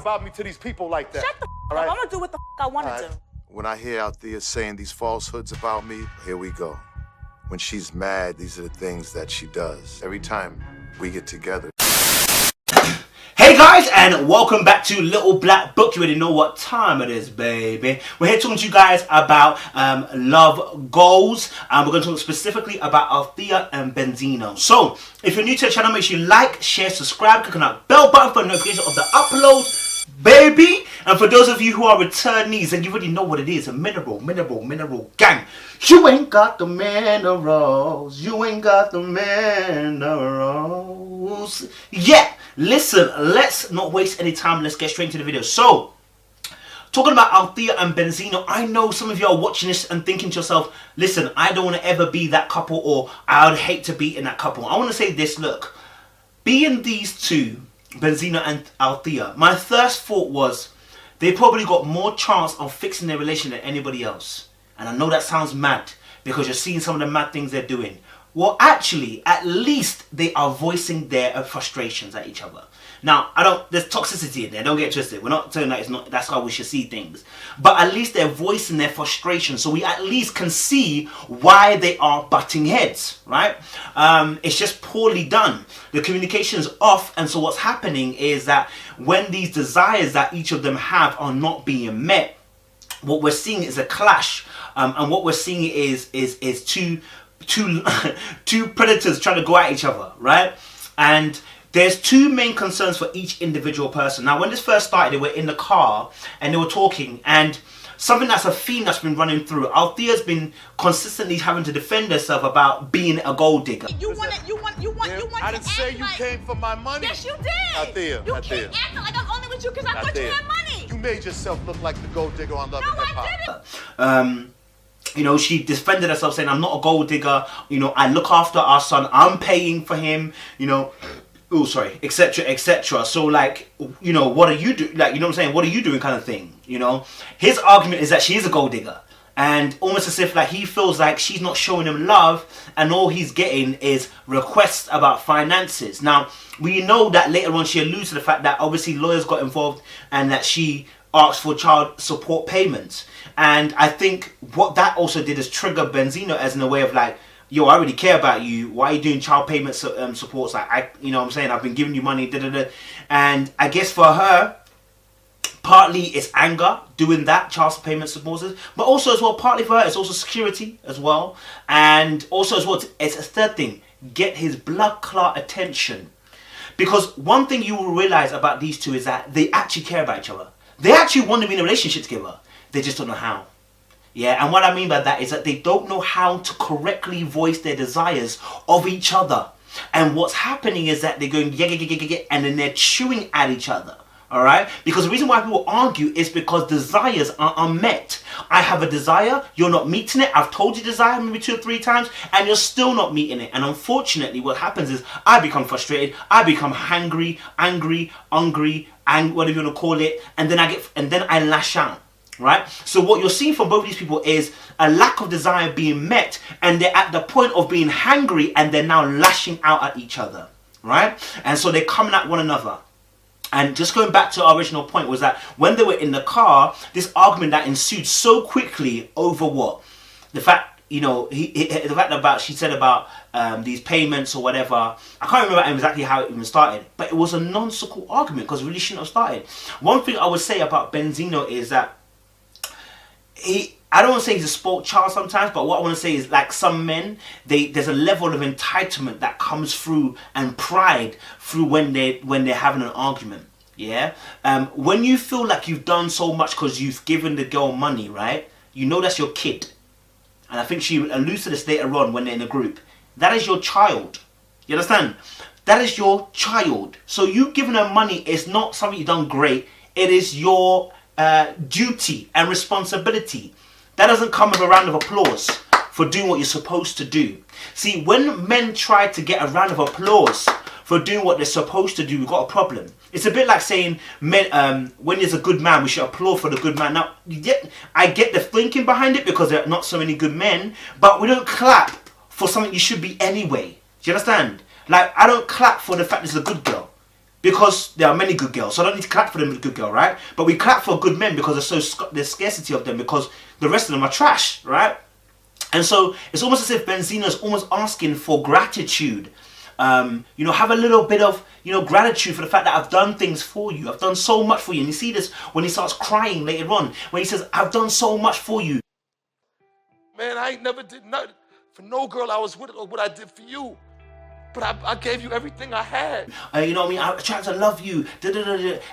about me to these people like that. Shut the f up. I'm gonna do what the f I wanna do. When I hear Althea saying these falsehoods about me, here we go. When she's mad, these are the things that she does. Every time we get together. Hey guys, and welcome back to Little Black Book. You already know what time it is, baby. We're here talking to you guys about love goals. We're going to talk specifically about Althea and Benzino. So, if you're new to the channel, make sure you like, share, subscribe, click on that bell button for notification of the upload, baby. And for those of you who are returnees, and you already know what it is, a mineral gang. You ain't got the minerals. You ain't got the minerals. Yeah. Listen, let's not waste any time. Let's get straight into the video. So, talking about Althea and Benzino, I know some of you are watching this and thinking to yourself, listen, I don't want to ever be that couple, or I would hate to be in that couple. I want to say this, look, being these two, Benzino and Althea, my first thought was they probably got more chance of fixing their relation than anybody else. And I know that sounds mad because you're seeing some of the mad things they're doing. Well, actually, at least they are voicing their frustrations at each other. Now, there's toxicity in there, don't get twisted. We're not saying that that's how we should see things. But at least they're voicing their frustration, so we at least can see why they are butting heads, right? It's just poorly done. The communication's off, and so what's happening is that when these desires that each of them have are not being met, what we're seeing is a clash. And what we're seeing is two predators trying to go at each other, right? And there's two main concerns for each individual person. Now, when this first started, they were in the car and they were talking, and something that's a theme that's been running through. Althea's been consistently having to defend herself about being a gold digger. You want I didn't say you came for my money. Yes, you did. Althea, you Althea. keep acting like I'm only with you because I thought you had money. You made yourself look like the gold digger on Love and Hip Hop. No, I didn't. You know, she defended herself saying, I'm not a gold digger, you know, I look after our son, I'm paying for him, you know, oh, sorry, etc., etc. So, like, you know, what are you doing? Like, you know what I'm saying? What are you doing kind of thing, you know? His argument is that she is a gold digger. And almost as if, like, he feels like she's not showing him love, and all he's getting is requests about finances. Now, we know that later on she alludes to the fact that obviously lawyers got involved and that she asked for child support payments. And I think what that also did is trigger Benzino as in a way of like, yo, I really care about you. Why are you doing child payment supports? Like, you know what I'm saying? I've been giving you money, And I guess for her, partly it's anger doing that, child payment supports, but also as well, partly for her, it's also security as well. And also as well, it's a third thing, get his blood clot attention. Because one thing you will realize about these two is that they actually care about each other. They actually want to be in a relationship together. They just don't know how. Yeah, and what I mean by that is that they don't know how to correctly voice their desires of each other. And what's happening is that they're going, yeah, and then they're chewing at each other. Alright? Because the reason why people argue is because desires are unmet. I have a desire, you're not meeting it. I've told you desire maybe 2 or 3 times, and you're still not meeting it. And unfortunately, what happens is I become frustrated, I become angry, whatever you want to call it, and then I lash out. Right? So what you're seeing from both these people is a lack of desire being met, and they're at the point of being hangry, and they're now lashing out at each other. Right? And so they're coming at one another. And just going back to our original point was that when they were in the car, this argument that ensued so quickly over what? The fact, you know, the fact about, she said about these payments or whatever. I can't remember exactly how it even started, but it was a nonsensical argument because it really shouldn't have started. One thing I would say about Benzino is that I don't want to say he's a spoiled child sometimes, but what I want to say is, like some men, there's a level of entitlement that comes through, and pride through when they're having an argument. Yeah, when you feel like you've done so much because you've given the girl money, right? You know that's your kid, and I think she alludes to this later on when they're in a group. That is your child. You understand? That is your child. So you giving her money is not something you've done great. It is your duty and responsibility. That doesn't come with a round of applause for doing what you're supposed to do. See, when men try to get a round of applause for doing what they're supposed to do, we've got a problem. It's a bit like saying, men, when there's a good man, we should applaud for the good man. Now, I get the thinking behind it because there are not so many good men, but we don't clap for something you should be anyway. Do you understand? Like, I don't clap for the fact there's a good girl. because there are many good girls. So I don't need to clap for them as a good girl, right? But we clap for good men because there's scarcity of them, because the rest of them are trash, right? And so it's almost as if Benzino is almost asking for gratitude. You know, have a little bit of, you know, gratitude for the fact that I've done things for you. I've done so much for you. And you see this when he starts crying later on, when he says, I've done so much for you. Man, I ain't never did nothing for no girl I was with or what I did for you. But I gave you everything I had. You know what I mean? I tried to love you.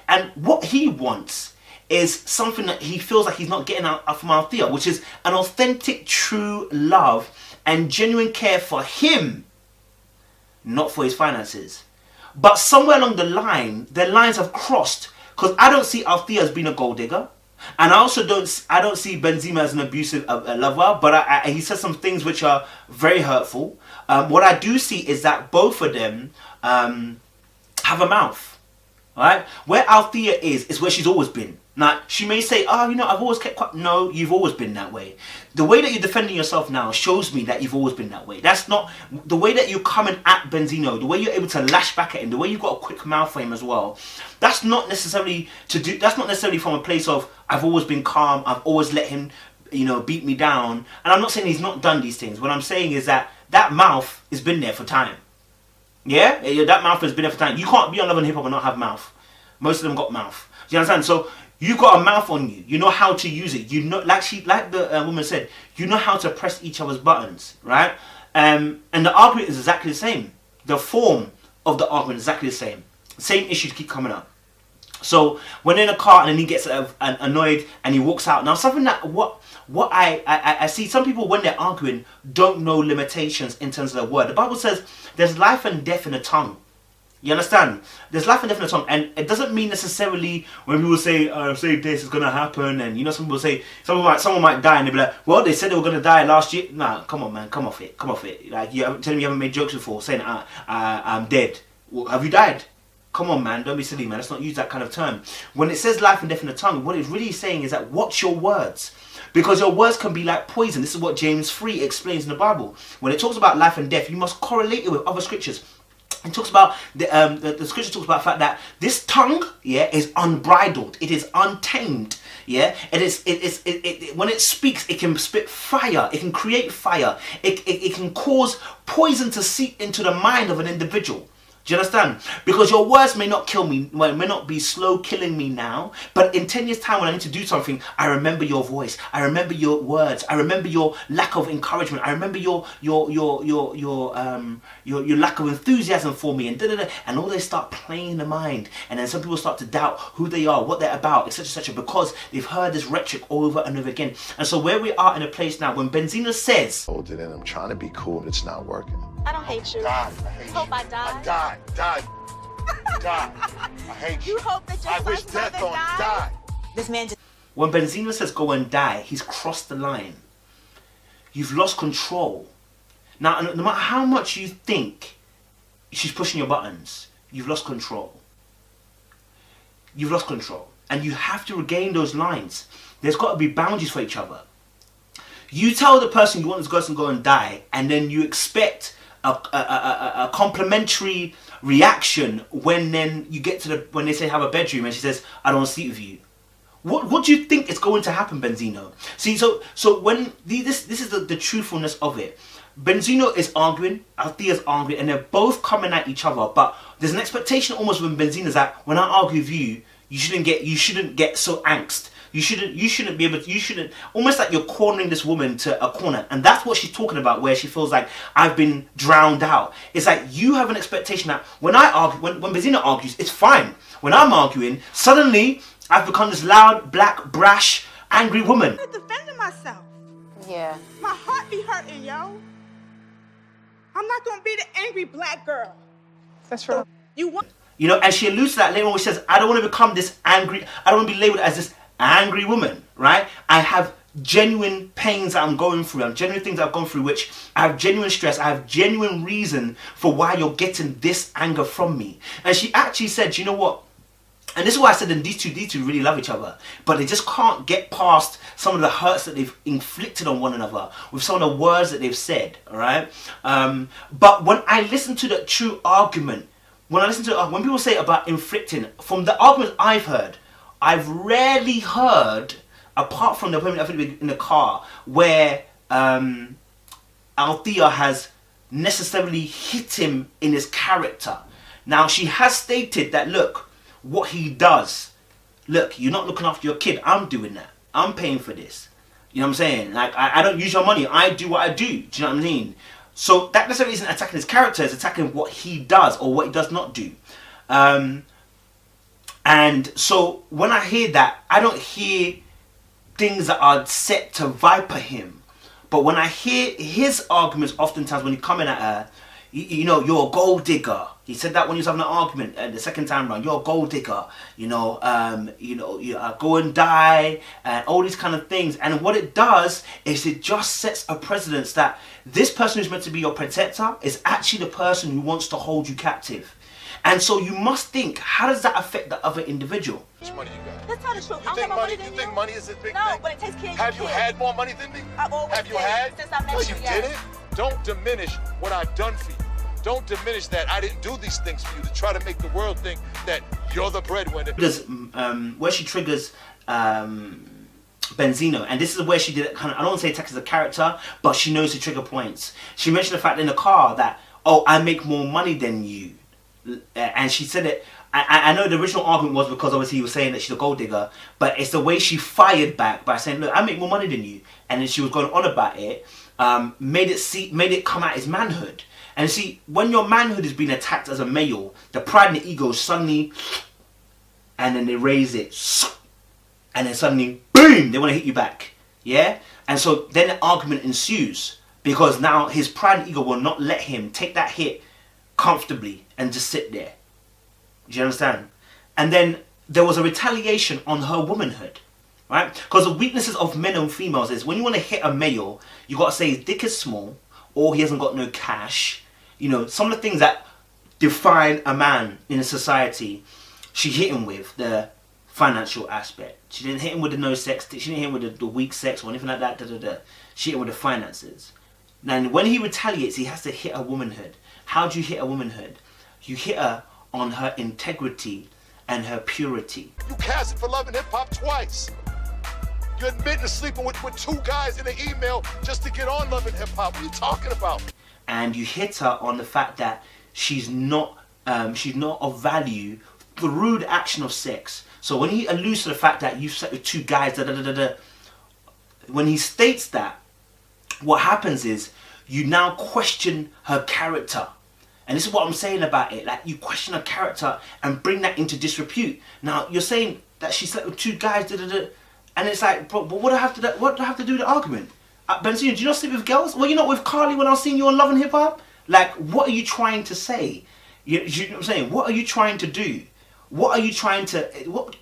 And what he wants is something that he feels like he's not getting out from Althea, which is an authentic, true love and genuine care for him, not for his finances. But somewhere along the line, their lines have crossed, because I don't see Althea as being a gold digger, and I also don't see Benzino as an abusive lover. But he says some things which are very hurtful. What I do see is that both of them have a mouth, right? Where Althea is where she's always been. Now, she may say, oh, you know, I've always kept quiet. No, you've always been that way. The way that you're defending yourself now shows me that you've always been that way. That's not the way that you're coming at Benzino, the way you're able to lash back at him, the way you've got a quick mouth for him as well. That's not necessarily from a place of, I've always been calm, I've always let him, you know, beat me down. And I'm not saying he's not done these things. What I'm saying is that mouth has been there for time. Yeah? That mouth has been there for time. You can't be on Love and Hip Hop and not have mouth. Most of them got mouth. Do you understand? So you've got a mouth on you. You know how to use it. You know, like the woman said, you know how to press each other's buttons, right? And the argument is exactly the same. The form of the argument is exactly the same. Same issues keep coming up. So when they're in a car and then he gets annoyed and he walks out. Now something that what I see, some people when they're arguing don't know limitations in terms of the word. The Bible says there's life and death in the tongue. You understand? There's life and death in the tongue, and it doesn't mean necessarily when people say this is gonna happen, and you know some people say someone might die, and they'll be like, well, they said they were gonna die last year. Nah, come on, man, come off it. Like you telling me you haven't made jokes before, saying I'm dead. Well, have you died? Come on, man, don't be silly, man. Let's not use that kind of term. When it says life and death in the tongue, what it's really saying is that watch your words. Because your words can be like poison. This is what James 3 explains in the Bible. When it talks about life and death, you must correlate it with other scriptures. It talks about the scripture talks about the fact that this tongue, yeah, is unbridled. It is untamed. Yeah, when it speaks, it can spit fire. It can create fire. It can cause poison to seep into the mind of an individual. Do you understand? Because your words may not kill me, may not be slow killing me now, but in 10 years' time when I need to do something, I remember your voice, I remember your words, I remember your lack of encouragement, I remember your lack of enthusiasm for me, and all they start playing in the mind, and then some people start to doubt who they are, what they're about, etc., etc., because they've heard this rhetoric over and over again. And so where we are in a place now, when Benzino says, Hold it in, I'm trying to be cool, but it's not working. I don't hate you. Die. I hate Hope you. I die. I die. I hate you. You hope that your I wish son's death mother on you. died? Die. This man just... when Benzino says go and die, he's crossed the line. You've lost control. Now, no matter how much you think she's pushing your buttons, you've lost control. You've lost control. And you have to regain those lines. There's got to be boundaries for each other. You tell the person you want this person to go and die, and then you expect a complimentary reaction when then you get to when they say have a bedroom and she says, I don't want to sleep with you. What do you think is going to happen, Benzino? See, so when this is the truthfulness of it. Benzino is arguing, Althea's arguing, and they're both coming at each other. But there's an expectation almost when Benzino's that when I argue with you, you shouldn't get so angst. You shouldn't almost like you're cornering this woman to a corner. And that's what she's talking about, where she feels like I've been drowned out. It's like you have an expectation that when I argue, when Benzino argues, it's fine. When I'm arguing, suddenly I've become this loud, black, brash, angry woman. I'm defending myself. Yeah. My heart be hurting, yo. I'm not gonna be the angry black girl. That's right. You want... You know, and she alludes to that later on, where she says, I don't want to become this angry, I don't want to be labeled as this angry woman, right? I have genuine pains that I'm going through, and genuine things I've gone through, which I have genuine stress, I have genuine reason for why you're getting this anger from me. And she actually said, you know what? And this is why I said that these two really love each other, but they just can't get past some of the hurts that they've inflicted on one another with some of the words that they've said, all right? But when I listen to the true argument, when I listen to when people say about inflicting, from the arguments I've heard, I've rarely heard, apart from the women I think in the car, where Althea has necessarily hit him in his character. Now she has stated that, look, what he does, look, you're not looking after your kid, I'm doing that, I'm paying for this. You know what I'm saying? Like, I don't use your money, I do what I do. Do you know what I mean? So that necessarily isn't attacking his character, it's attacking what he does or what he does not do. And so when I hear that, I don't hear things that are set to viper him. But when I hear his arguments, oftentimes when he's coming at her, you know, you're a gold digger. He said that when he was having an argument the second time round. You're a gold digger. You go and die and all these kind of things. And what it does is it just sets a precedence that this person who's meant to be your protector is actually the person who wants to hold you captive. And so you must think, how does that affect the other individual? How much money you got? Let's tell the truth. You think money is a big thing? No, but it takes care of your Have you kids. had more money than me? I've always Have you did, had? since I met No, you, you yes. didn't. Don't diminish what I've done for you. Don't diminish that I didn't do these things for you to try to make the world think that you're the breadwinner. Because where she triggers Benzino, and this is where she did it kind of, I don't want to say attack as a character, but she knows the trigger points. She mentioned the fact in the car that, oh, I make more money than you. And she said it, I know the original argument was because obviously he was saying that she's a gold digger, but it's the way she fired back by saying, look, I make more money than you. And then she was going on about it, made it come out as manhood. And see, when your manhood is being attacked as a male, the pride and the ego suddenly, and then they raise it, and then suddenly, boom, they want to hit you back. Yeah? And so then an argument ensues, because now his pride and ego will not let him take that hit comfortably and just sit there. Do you understand? And then there was a retaliation on her womanhood. Right? Because the weaknesses of men and females is when you want to hit a male, you got to say his dick is small, or he hasn't got no cash. You know, some of the things that define a man in a society, she hit him with the financial aspect. She didn't hit him with the no sex, she didn't hit him with the weak sex or anything like that. She hit him with the finances. Now, when he retaliates, he has to hit her womanhood. How do you hit a womanhood? You hit her on her integrity and her purity. You casted for Love and Hip Hop twice. You admit to sleeping with two guys in an email just to get on Love and Hip Hop. What are you talking about? And you hit her on the fact that she's not of value through the action of sex. So when he alludes to the fact that you've slept with two guys, when he states that, what happens is you now question her character. And this is what I'm saying about it. Like, you question her character and bring that into disrepute. Now, you're saying that she slept with two guys, and it's like, but what do I have to do with the argument? Benzino, do you not sleep with girls? Well, you're not with Carly when I was seeing you on Love and Hip Hop? Like, what are you trying to say? You know what I'm saying? What are you trying to do? What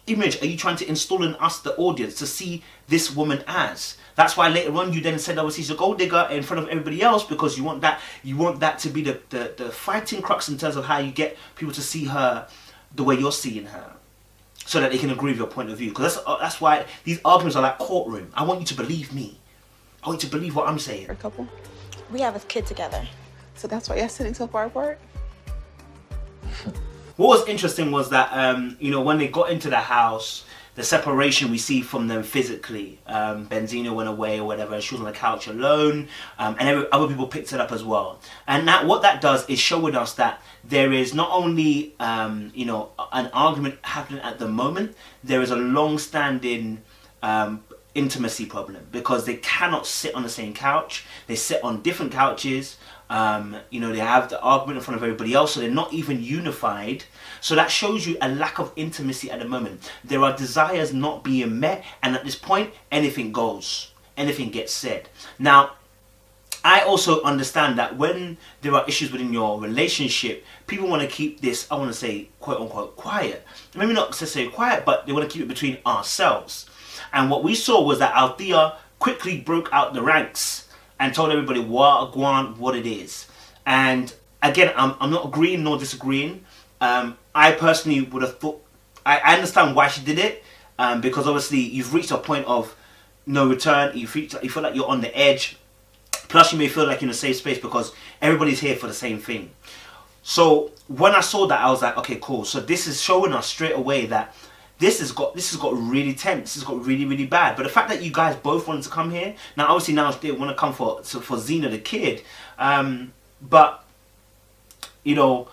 image are you trying to install in us, the audience, to see this woman as? That's why later on you then said, obviously, she's a gold digger in front of everybody else, because you want that to be the fighting crux in terms of how you get people to see her the way you're seeing her, so that they can agree with your point of view. Because that's why these arguments are like courtroom. I want you to believe me. I want you to believe what I'm saying. A couple. We have a kid together. So that's why you're sitting so far apart? What was interesting was that, when they got into the house, the separation we see from them physically. Benzino went away or whatever, she was on the couch alone, and other people picked it up as well. And what that does is showing us that there is not only, an argument happening at the moment, there is a long-standing intimacy problem, because they cannot sit on the same couch. They sit on different couches. They have the argument in front of everybody else, so they're not even unified. So that shows you a lack of intimacy at the moment. There are desires not being met, and at this point, anything goes. Anything gets said. Now, I also understand that when there are issues within your relationship, people want to keep this, I want to say, quote unquote, quiet. Maybe not necessarily quiet, but they want to keep it between ourselves. And what we saw was that Althea quickly broke out the ranks and told everybody what it is. And again, I'm not agreeing nor disagreeing. I personally would have thought, I understand why she did it, because obviously you've reached a point of no return. You feel like you're on the edge. Plus, you may feel like you're in a safe space because everybody's here for the same thing. So when I saw that, I was like, okay, cool. So this is showing us straight away that this has got really tense. This has got really, really bad. But the fact that you guys both wanted to come here, now obviously now they want to come for Zena the kid, but you know,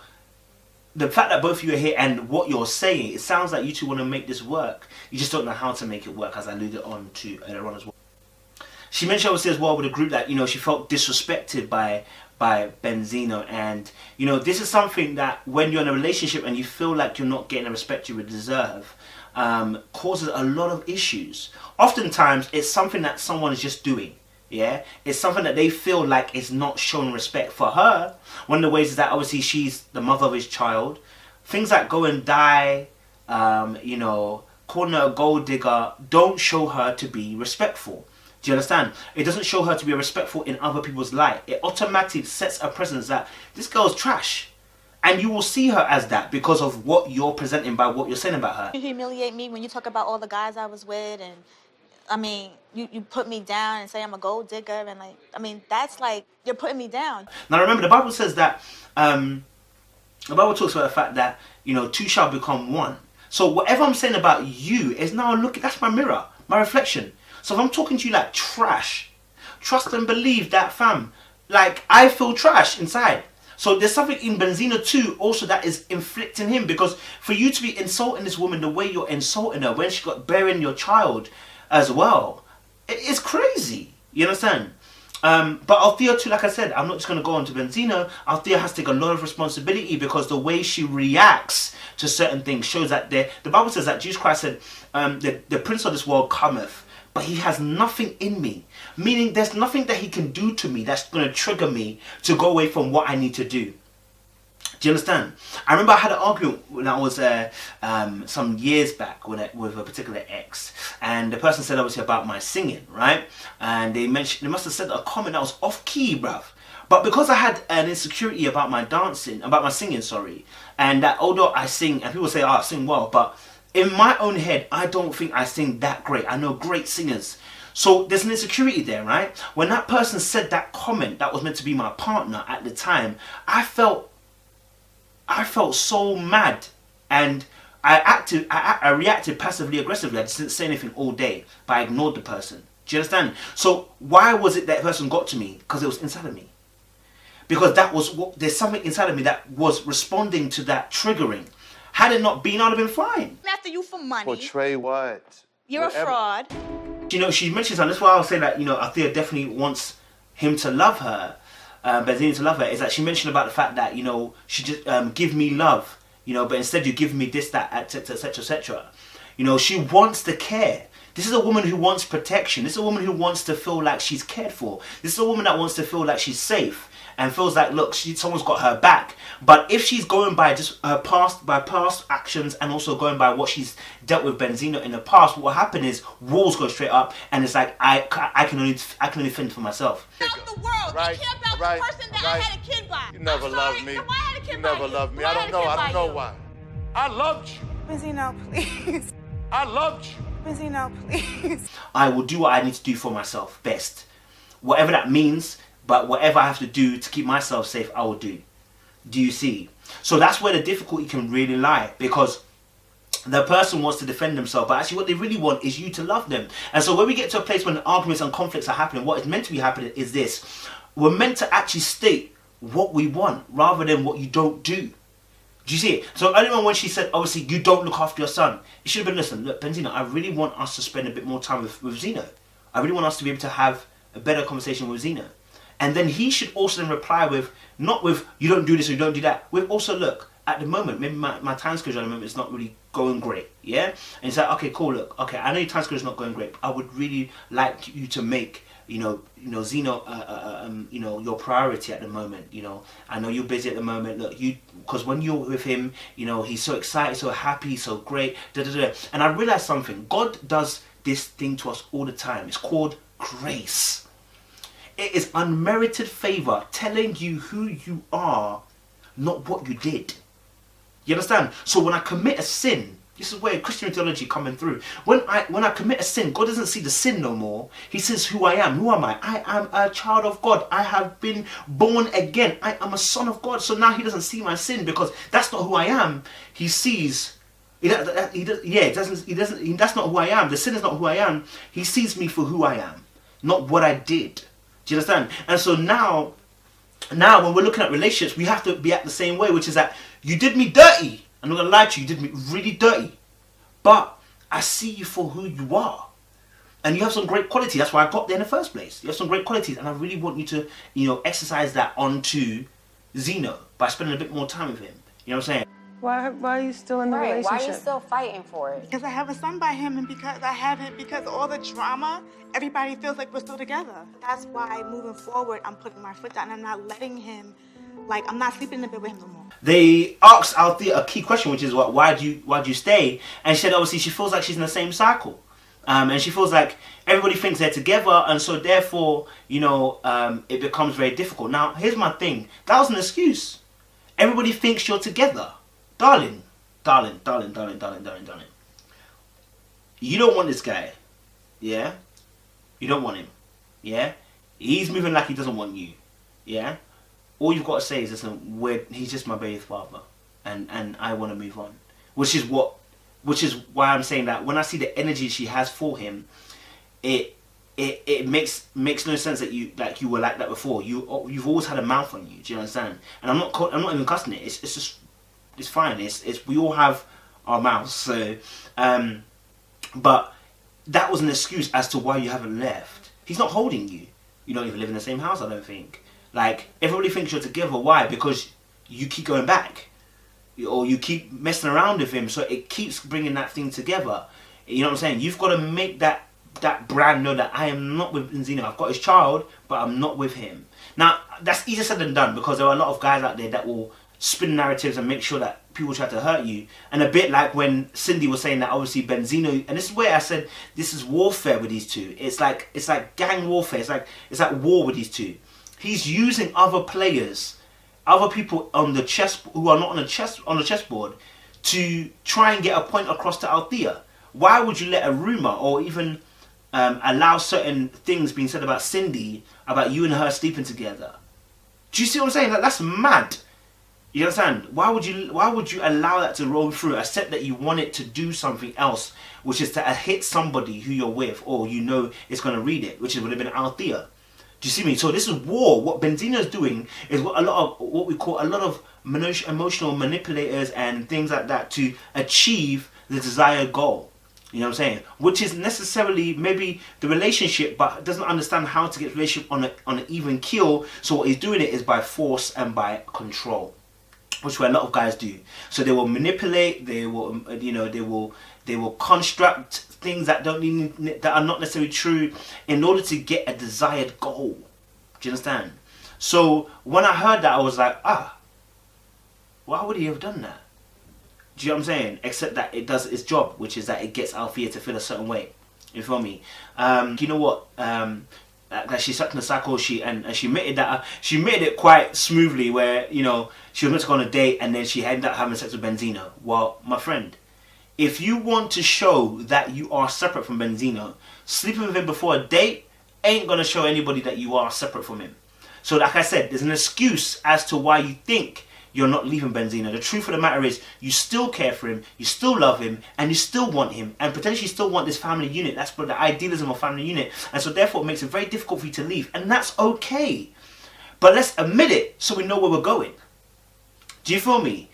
the fact that both of you are here and what you're saying, it sounds like you two want to make this work. You just don't know how to make it work, as I alluded on to earlier on as well. She mentioned obviously as well with the group that, you know, she felt disrespected by Benzino, and you know, this is something that when you're in a relationship and you feel like you're not getting the respect you would deserve, causes a lot of issues. Oftentimes it's something that someone is just doing. Yeah, it's something that they feel like is not showing respect for her. One of the ways is that obviously she's the mother of his child. Things like go and die, you know, calling her a gold digger, don't show her to be respectful. Do you understand? It doesn't show her to be respectful in other people's light. It automatically sets a presence that this girl's trash. And you will see her as that because of what you're presenting by what you're saying about her. You humiliate me when you talk about all the guys I was with, and I mean, you put me down and say I'm a gold digger, and like, I mean, that's like, you're putting me down. Now remember, the Bible says that, the Bible talks about the fact that, you know, two shall become one. So whatever I'm saying about you is now looking, that's my mirror, my reflection. So if I'm talking to you like trash, trust and believe that, fam. Like, I feel trash inside. So there's something in Benzino too also that is inflicting him, because for you to be insulting this woman the way you're insulting her when she got bearing your child as well, it's crazy. You understand? But Althea too, like I said, I'm not just going to go on to Benzino. Althea has to take a lot of responsibility, because the way she reacts to certain things shows that the Bible says that Jesus Christ said, the prince of this world cometh, but he has nothing in me. Meaning there's nothing that he can do to me that's going to trigger me to go away from what I need to do. Do you understand? I remember I had an argument when I was some years back with a particular ex, and the person said obviously about my singing, right? And they must have said a comment that was off key, bruv. But because I had an insecurity about my singing, sorry, and that although I sing, and people say, oh, I sing well, but in my own head, I don't think I sing that great. I know great singers. So there's an insecurity there, right? When that person said that comment that was meant to be my partner at the time, I felt so mad, and I reacted passively aggressively. I just didn't say anything all day, but I ignored the person. Do you understand? So why was it that person got to me? Because it was inside of me. Because there's something inside of me that was responding to that triggering. Had it not been, I'd have been fine. I'm after you for money. Portray what? You're a fraud. You know, she mentions, and that's why I was saying that, you know, Althea definitely wants him to love her, Benzino to love her, is that she mentioned about the fact that, you know, she just give me love, you know, but instead you give me this, that, etc, etc, etc. You know, she wants the care. This is a woman who wants protection. This is a woman who wants to feel like she's cared for. This is a woman that wants to feel like she's safe and feels like, look, someone's got her back. But if she's going by just her past actions, and also going by what she's dealt with Benzino in the past, what will happen is walls go straight up, and it's like I can only fend for myself. About the world. I care about the person that I had a kid by. You never loved me. So why I had a kid You by never loved me. Why I don't know why. I loved you. Benzino, please. I loved you. Benzino, please. I will do what I need to do for myself best. Whatever that means, but whatever I have to do to keep myself safe, I will do. Do you see? So that's where the difficulty can really lie, because the person wants to defend themselves, but actually what they really want is you to love them. And so when we get to a place when arguments and conflicts are happening, what is meant to be happening is this. We're meant to actually state what we want rather than what you don't do. Do you see it? So earlier on when she said, obviously, you don't look after your son, it should have been, listen, look, Benzino, I really want us to spend a bit more time with Zeno. I really want us to be able to have a better conversation with Zeno. And then he should also then reply with, not with, you don't do this or you don't do that, with also, look, at the moment, maybe my time schedule at the moment is not really going great, yeah? And it's like, okay, cool, look, okay, I know your time schedule is not going great, but I would really like you to make, you know, Zeno, you know, your priority at the moment, you know. I know you're busy at the moment, look, because when you're with him, you know, he's so excited, so happy, so great, da da da. And I realized something, God does this thing to us all the time. It's called grace. It is unmerited favor telling you who you are, not what you did. You understand? So when I commit a sin, This is where Christian theology coming through. When I commit a sin, God doesn't see the sin no more. He says who I am. Who am I? I am a child of God. I have been born again. I am a son of God. So now he doesn't see my sin because that's not who I am. He sees. That's not who I am. The sin is not who I am. He sees me for who I am, not what I did. Do you understand? And so now when we're looking at relationships, we have to be at the same way, which is that you did me dirty. I'm not gonna lie to you. You did me really dirty, but I see you for who you are, and you have some great qualities. That's why I got there in the first place. You have some great qualities, and I really want you to, exercise that onto Zeno by spending a bit more time with him. You know what I'm saying? Why are you still in the relationship? Why are you still fighting for it? Because I have a son by him, and because I haven't, because of all the drama, everybody feels like we're still together. That's why moving forward, I'm putting my foot down. I'm not letting him, I'm not sleeping in the bed with him no more. They asked Althea a key question, which is why'd you stay? And she said obviously she feels like she's in the same cycle. And she feels like everybody thinks they're together, and so therefore, it becomes very difficult. Now, here's my thing. That was an excuse. Everybody thinks you're together. Darling. You don't want this guy. Yeah? You don't want him. Yeah? He's moving like he doesn't want you. Yeah? All you've got to say is, listen, he's just my baby father. And I want to move on. Which is why I'm saying that when I see the energy she has for him, it makes no sense that you were like that before. You've always had a mouth on you. Do you understand? And I'm not even cussing it. It's just, it's fine. It's we all have our mouths. So, but that was an excuse as to why you haven't left. He's not holding you. You don't even live in the same house, I don't think. Everybody thinks you're together. Why? Because you keep going back, or you keep messing around with him. So it keeps bringing that thing together. You know what I'm saying? You've got to make that brand know that I am not with Benzino. I've got his child, but I'm not with him. Now, that's easier said than done, because there are a lot of guys out there that will spin narratives and make sure that people try to hurt you. And a bit like when Cindy was saying that obviously Benzino, and this is where I said this is warfare with these two. It's like gang warfare. It's like war with these two. He's using other players, other people on the who are not on the chessboard, to try and get a point across to Althea. Why would you let a rumor or even allow certain things being said about Cindy, about you and her sleeping together? Do you see what I'm saying? That's mad. You understand? Why would you allow that to roll through, except that you want it to do something else, which is to hit somebody who you're with, or is going to read it, which would have been Althea. Do you see me? So this is war. What Benzino is doing is what we call a lot of emotional manipulators and things like that to achieve the desired goal. You know what I'm saying? Which is necessarily maybe the relationship, but doesn't understand how to get the relationship on an even keel. So what he's doing it is by force and by control, which a lot of guys do. So they will manipulate. They will, they will construct things that are not necessarily true in order to get a desired goal. Do you understand? So when I heard that, I was like, why would he have done that? Do you know what I'm saying? Except that it does its job, which is that it gets Althea to feel a certain way. You feel me? You know what? That she's stuck in the cycle. She admitted that she admitted it quite smoothly, where she was meant to go on a date and then she ended up having sex with Benzino. Well, my friend, if you want to show that you are separate from Benzino, sleeping with him before a date ain't gonna show anybody that you are separate from him. So, like I said, there's an excuse as to why you think you're not leaving Benzino. The truth of the matter is, you still care for him, you still love him, and you still want him, and potentially still want this family unit. That's what the idealism of family unit. And so therefore it makes it very difficult for you to leave. And that's okay. But let's admit it so we know where we're going. Do you feel me?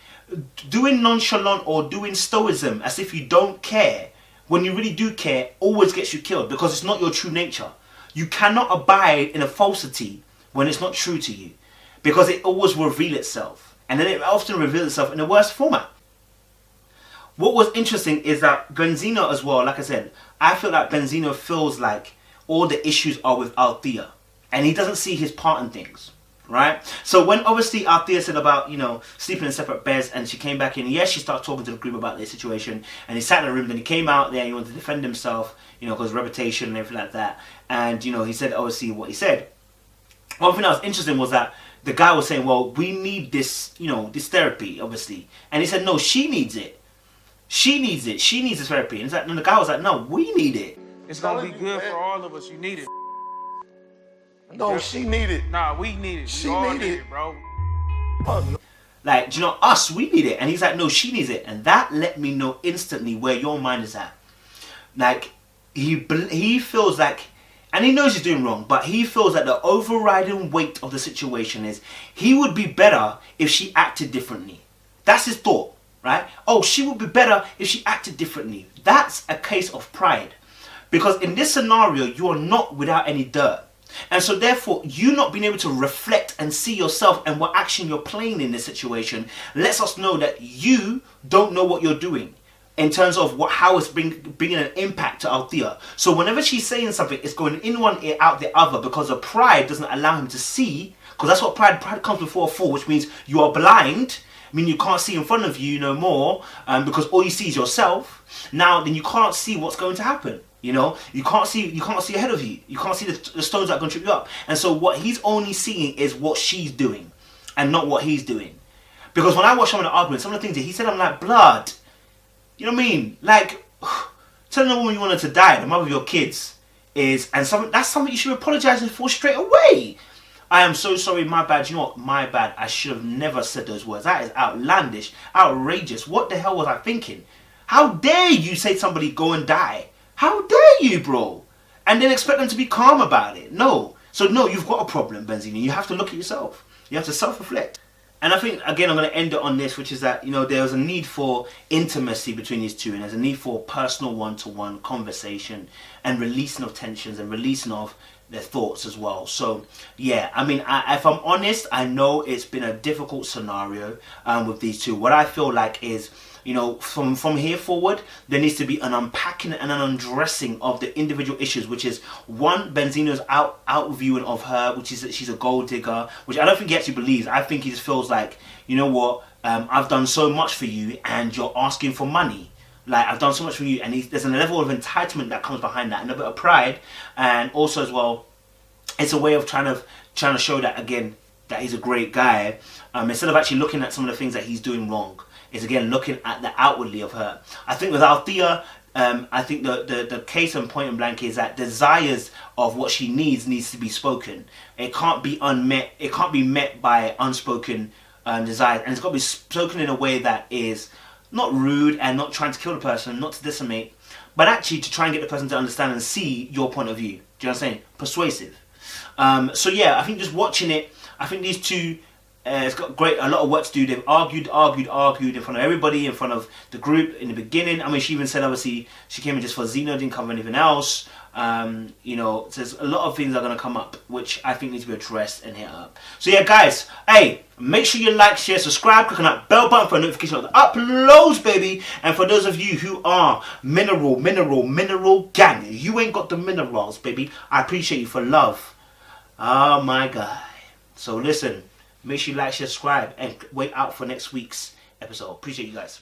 Doing nonchalant or doing stoicism as if you don't care, when you really do care, always gets you killed, because it's not your true nature. You cannot abide in a falsity when it's not true to you, because it always will reveal itself. And then it often reveals itself in the worst format. What was interesting is that Benzino as well, like I said, I feel like Benzino feels like all the issues are with Althea, and he doesn't see his part in things, right? So when obviously Althea said about, sleeping in separate beds, and she came back in, yes, she started talking to the group about their situation, and he sat in the room, then he came out there and he wanted to defend himself, because reputation and everything like that. And, he said obviously what he said. One thing that was interesting was that the guy was saying, well, we need this, this therapy, obviously. And he said, no, she needs it. she needs it. She needs this therapy. And, and the guy was like, no, we need it. It's gonna be good for all of us. You need it. No, she need it. Nah, we need it. She We all need need it. it, bro. Oh, no. Like, do you know, us, we need it. And he's like, no, she needs it. And that let me know instantly where your mind is at. Like, he feels like, and he knows he's doing wrong, but he feels that the overriding weight of the situation is he would be better if she acted differently. That's his thought, right? Oh, she would be better if she acted differently. That's a case of pride. Because in this scenario, you are not without any dirt. And so therefore, you not being able to reflect and see yourself and what action you're playing in this situation lets us know that you don't know what you're doing in terms of how it's bringing an impact to Althea. So whenever she's saying something, it's going in one ear, out the other, because the pride doesn't allow him to see, because that's what pride comes before a fall, which means you are blind. I mean, you can't see in front of you no more, because all you see is yourself. Now, then you can't see what's going to happen. You know, you can't see ahead of you. You can't see the stones that are going to trip you up. And so what he's only seeing is what she's doing and not what he's doing. Because when I watch some of the arguments, some of the things that he said, I'm like, blood. You know what I mean? Like, telling a woman you want her to die, the mother of your kids, that's something you should apologize for straight away. I am so sorry, my bad. You know what? My bad. I should have never said those words. That is outlandish, outrageous. What the hell was I thinking? How dare you say to somebody, go and die? How dare you, bro? And then expect them to be calm about it. No. So no, you've got a problem, Benzino. You have to look at yourself. You have to self-reflect. And I think, again, I'm going to end it on this, which is that, you know, there's a need for intimacy between these two. And there's a need for personal one-to-one conversation and releasing of tensions and releasing of their thoughts as well. So, yeah, I mean, if I'm honest, I know it's been a difficult scenario with these two. What I feel like is, you know, from here forward, there needs to be an unpacking and an undressing of the individual issues, which is, one, Benzino's outviewing of her, which is that she's a gold digger, which I don't think he actually believes. I think he just feels like, you know what, I've done so much for you and you're asking for money. Like, I've done so much for you, and there's a level of entitlement that comes behind that, and a bit of pride, and also as well, it's a way of trying to show that, again, that he's a great guy, instead of actually looking at some of the things that he's doing wrong. Is again looking at the outwardly of her. I think with Althea, I think the case and point and blank is that desires of what she needs to be spoken. It can't be unmet. It can't be met by unspoken desires, and it's got to be spoken in a way that is not rude and not trying to kill the person, not to decimate, but actually to try and get the person to understand and see your point of view. Do you know what I'm saying? Persuasive. So yeah, I think just watching it, I think these two. It's got a lot of work to do. They've argued in front of everybody, in front of the group in the beginning. I mean, she even said, obviously, she came in just for Zeno, didn't cover anything else. You know, so there's a lot of things that are going to come up, which I think need to be addressed and hit up. So yeah, guys, hey, make sure you like, share, subscribe, click on that bell button for a notification of the uploads, baby. And for those of you who are mineral gang, you ain't got the minerals, baby. I appreciate you for love. Oh my God. So listen. Make sure you like, share, subscribe, and wait out for next week's episode. Appreciate you guys.